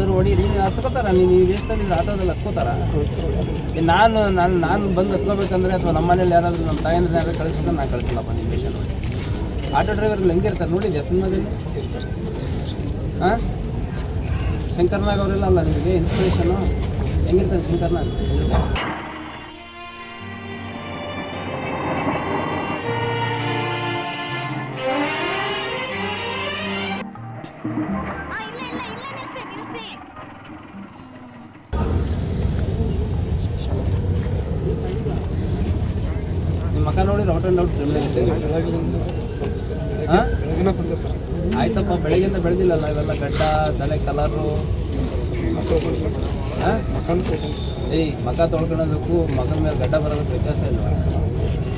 ಯಾರಾದರೂ ಹೊಡಿ ನೀನು ಹತ್ಕೋತಾರ ನೀನು ಈ ದೇಶದಲ್ಲಿ ಆಟೋದಲ್ಲಿ ಹತ್ಕೋತಾರ. ನಾನು ಬಂದು ಹತ್ಕೋಬೇಕಂದ್ರೆ ಅಥವಾ ನಮ್ಮ ಮನೇಲಿ ಯಾರಾದರೂ ನಮ್ಮ ತಾಯಂದ್ರೆ ಯಾರಾದ್ರು ಕಳಿಸ್ಬೇಕಂದ್ರೆ ನಾನು ಕಳಿಸಲ್ಲಪ್ಪ ನಿಮ್ಮ ದೇಶ ನೋಡಿ. ಆಟೋ ಡ್ರೈವರ್ಗಳು ಹೆಂಗಿರ್ತಾರೆ ನೋಡಿದ್ಯಾ ಸಿನಿಮಾದಲ್ಲಿ? ಹಾಂ, ಶಂಕರ್ನಾಗ್ ಅವರೆಲ್ಲ ಅಲ್ಲ ನಿಮಗೆ ಇನ್ಸ್ಪಿರೇಷನು? ಹೆಂಗಿರ್ತಾರೆ ಶಂಕರ್ನಾಗ್? ನಿಮ್ಮ ಮಕ್ಕ ನೋಡಿ ಔಟ್ ಆ್ಯಂಡ್ ಔಟ್ ಆಯ್ತಪ್ಪ, ಬೆಳಗ್ಗೆಯಿಂದ ಬೆಳೆದಿಲ್ಲಲ್ಲ ಇವೆಲ್ಲ ಗಡ್ಡ ತಲೆ ಕಲರು. ಏಯ್, ಮಕ ತೊಳ್ಕೊಳ್ಳೋದಕ್ಕೂ ಮಗನ ಮೇಲೆ ಗಡ್ಡ ಬರೋದಕ್ಕೆ ವ್ಯತ್ಯಾಸ ಇಲ್ಲ.